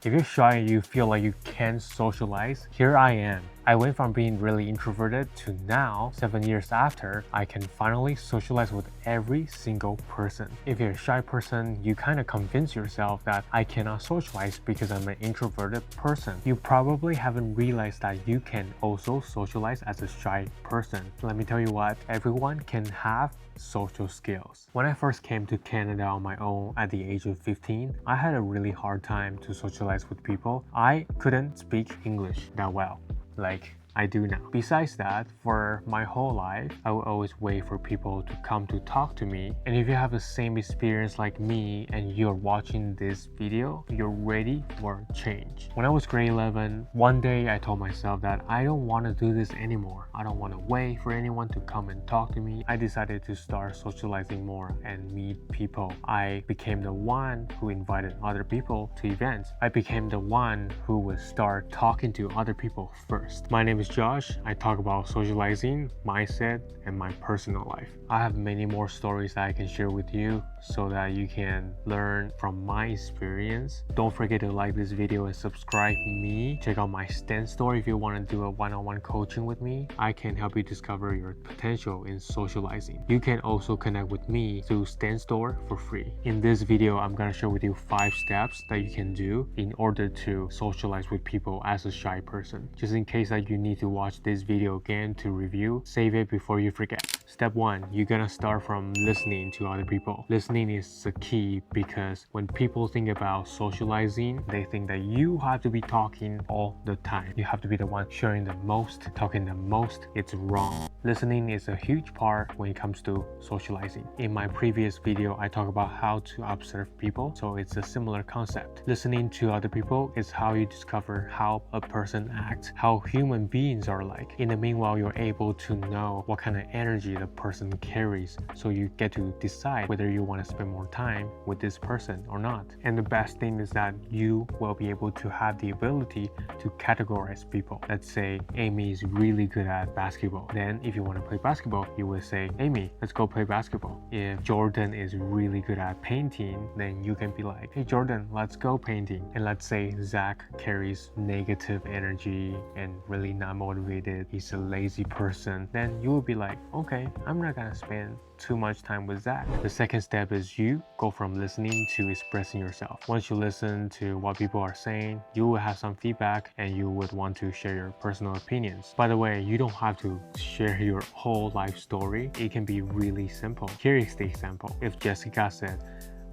If you're shy and you feel like you can't socialize, here I am. I went from being really introverted to now, 7 years after, I can finally socialize with every single person. If you're a shy person, you kind of convince yourself that I cannot socialize because I'm an introverted person. You probably haven't realized that you can also socialize as a shy person. Let me tell you what, everyone can have social skills. When I first came to Canada on my own at the age of 15, I had a really hard time to socialize with people. I couldn't speak English that well, like I do now. Besides that, for my whole life, I will always wait for people to come to talk to me. And if you have the same experience like me and you're watching this video, you're ready for change. When I was grade 11, one day I told myself that I don't want to do this anymore. I don't want to wait for anyone to come and talk to me. I decided to start socializing more and meet people. I became the one who invited other people to events. I became the one who would start talking to other people first. My name is Josh. I talk about socializing, mindset, and my personal life. I have many more stories that I can share with you so that you can learn from my experience. Don't forget to like this video and subscribe me. Check out my Stand Store if you want to do a one-on-one coaching with me. I can help you discover your potential in socializing. You can also connect with me through Stand Store for free. In this video, I'm gonna share with you 5 steps that you can do in order to socialize with people as a shy person. Just in case that you need to watch this video again to review, save it before you forget. Step 1, you're gonna start from listening to other people. Listening is the key because when people think about socializing, they think that you have to be talking all the time. You have to be the one sharing the most, talking the most. It's wrong. Listening is a huge part when it comes to socializing. In my previous video, I talk about how to observe people, so it's a similar concept. Listening to other people is how you discover how a person acts, how human beings are like. In the meanwhile, you're able to know what kind of energy the person carries, so you get to decide whether you want to spend more time with this person or not. And the best thing is that you will be able to have the ability to categorize people. Let's say Amy is really good at basketball. Then if you want to play basketball, you will say, Amy, let's go play basketball. If Jordan is really good at painting, then you can be like, hey Jordan, let's go painting. And let's say Zach carries negative energy and really not motivated, he's a lazy person, then you will be like, okay, I'm not gonna spend too much time with Zach. The second step is you go from listening to expressing yourself. Once you listen to what people are saying, you will have some feedback and you would want to share your personal opinions. By the way, you don't have to share your whole life story. It can be really simple. Here is the example. If Jessica said,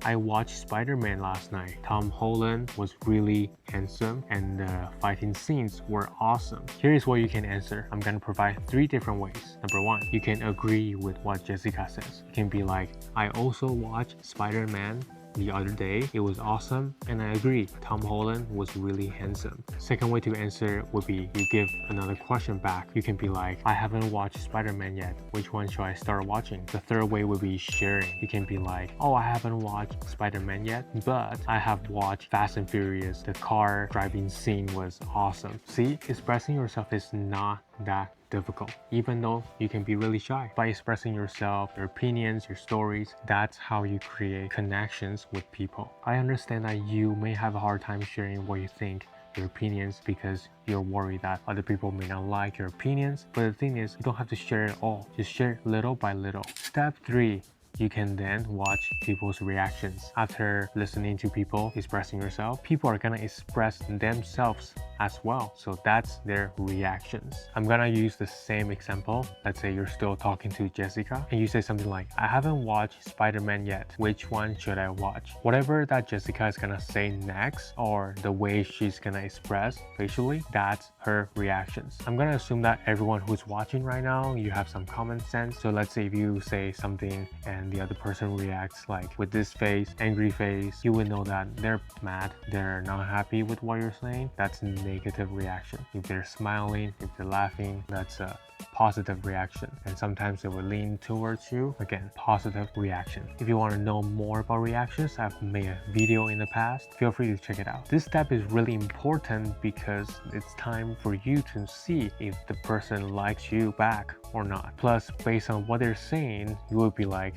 I watched Spider-Man last night. Tom Holland was really handsome and the fighting scenes were awesome. Here is what you can answer. I'm gonna provide 3 different ways. Number 1, you can agree with what Jessica says. You can be like, I also watched Spider-Man the other day. It was awesome and I agree. Tom Holland was really handsome. Second way to answer would be you give another question back. You can be like, I haven't watched Spider-Man yet. Which one should I start watching? The third way would be sharing. You can be like, oh, I haven't watched Spider-Man yet, but I have watched Fast and Furious. The car driving scene was awesome. See, expressing yourself is not that difficult, even though you can be really shy. By expressing yourself, your opinions, your stories, that's how you create connections with people. I understand that you may have a hard time sharing what you think, your opinions, because you're worried that other people may not like your opinions. But the thing is, you don't have to share it all. Just share little by little. Step 3, you can then watch people's reactions. After listening to people expressing yourself, people are gonna express themselves as well. So that's their reactions. I'm gonna use the same example. Let's say you're still talking to Jessica and you say something like, I haven't watched Spider-Man yet. Which one should I watch? Whatever that Jessica is gonna say next, or the way she's gonna express facially, that's her reactions. I'm gonna assume that everyone who's watching right now, you have some common sense. So let's say if you say something and the other person reacts like with this face, angry face, you would know that they're mad, they're not happy with what you're saying. That's negative reaction. If they're smiling, if they're laughing, that's a positive reaction. And sometimes they will lean towards you. Again, positive reaction. If you want to know more about reactions, I've made a video in the past. Feel free to check it out. This step is really important because it's time for you to see if the person likes you back or not. Plus, based on what they're saying, you will be like,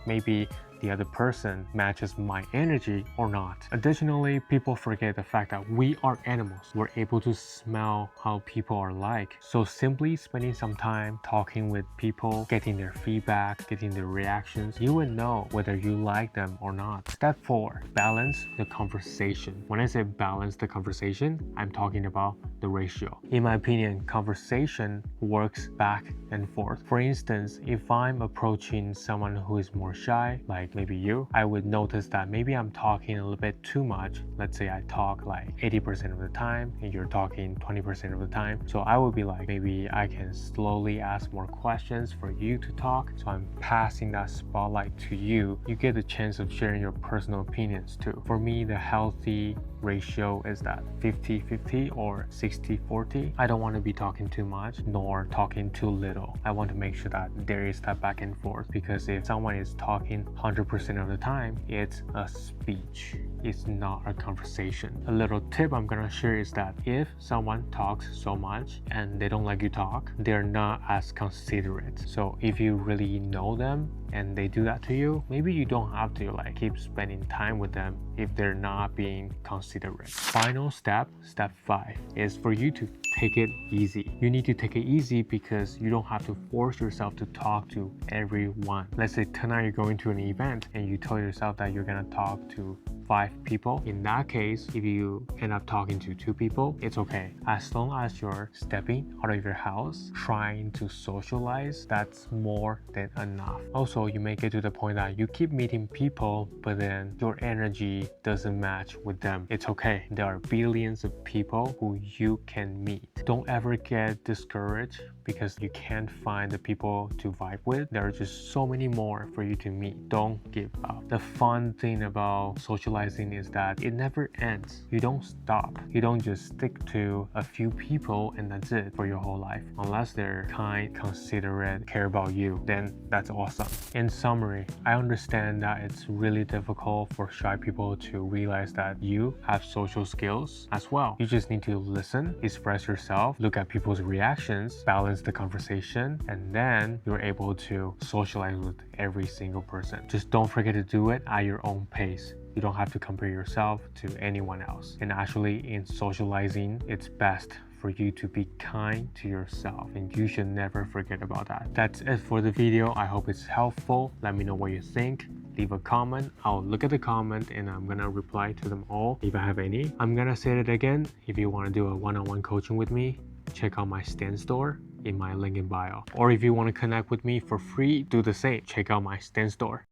maybe the other person matches my energy or not. Additionally, people forget the fact that we are animals. We're able to smell how people are like. So simply spending some time talking with people, getting their feedback, getting their reactions, you would know whether you like them or not. Step 4, balance the conversation. When I say balance the conversation, I'm talking about the ratio. In my opinion, conversation works back and forth. For instance, if I'm approaching someone who is more shy, like maybe you, I would notice that maybe I'm talking a little bit too much. Let's say I talk like 80% of the time and you're talking 20% of the time. So I would be like, maybe I can slowly ask more questions for you to talk. So I'm passing that spotlight to you. You get the chance of sharing your personal opinions too. For me, the healthy ratio is that 50-50 or 60-40. I don't want to be talking too much nor talking too little. I want to make sure that there is that back and forth, because if someone is talking 100% of the time, it's a speech. It's not a conversation. A little tip I'm gonna share is that if someone talks so much and they don't like you talk, they're not as considerate. So if you really know them and they do that to you, maybe you don't have to like keep spending time with them if they're not being considerate. Final step, step 5, is for you to take it easy. You need to take it easy because you don't have to force yourself to talk to everyone. Let's say tonight you're going to an event and you tell yourself that you're gonna talk to 5 people. In that case, if you end up talking to 2 people, it's okay. As long as you're stepping out of your house, trying to socialize, that's more than enough. Also, you may get to the point that you keep meeting people, but then your energy doesn't match with them. It's okay. There are billions of people who you can meet. Don't ever get discouraged because you can't find the people to vibe with. There are just so many more for you to meet. Don't give up. The fun thing about socializing is that it never ends. You don't stop. You don't just stick to a few people and that's it for your whole life. Unless they're kind, considerate, care about you, then that's awesome. In summary, I understand that it's really difficult for shy people to realize that you have social skills as well. You just need to listen, express yourself, look at people's reactions, balance the conversation, and then you're able to socialize with every single person. Just don't forget to do it at your own pace. You don't have to compare yourself to anyone else. And actually, in socializing, it's best for you to be kind to yourself, and you should never forget about that. That's it for the video. I hope it's helpful. Let me know what you think. Leave a comment. I'll look at the comment and I'm gonna reply to them all if I have any. I'm gonna say it again. If you want to do a one-on-one coaching with me, check out my Stan store in my link in bio. Or if you want to connect with me for free, do the same. Check out my Stan store.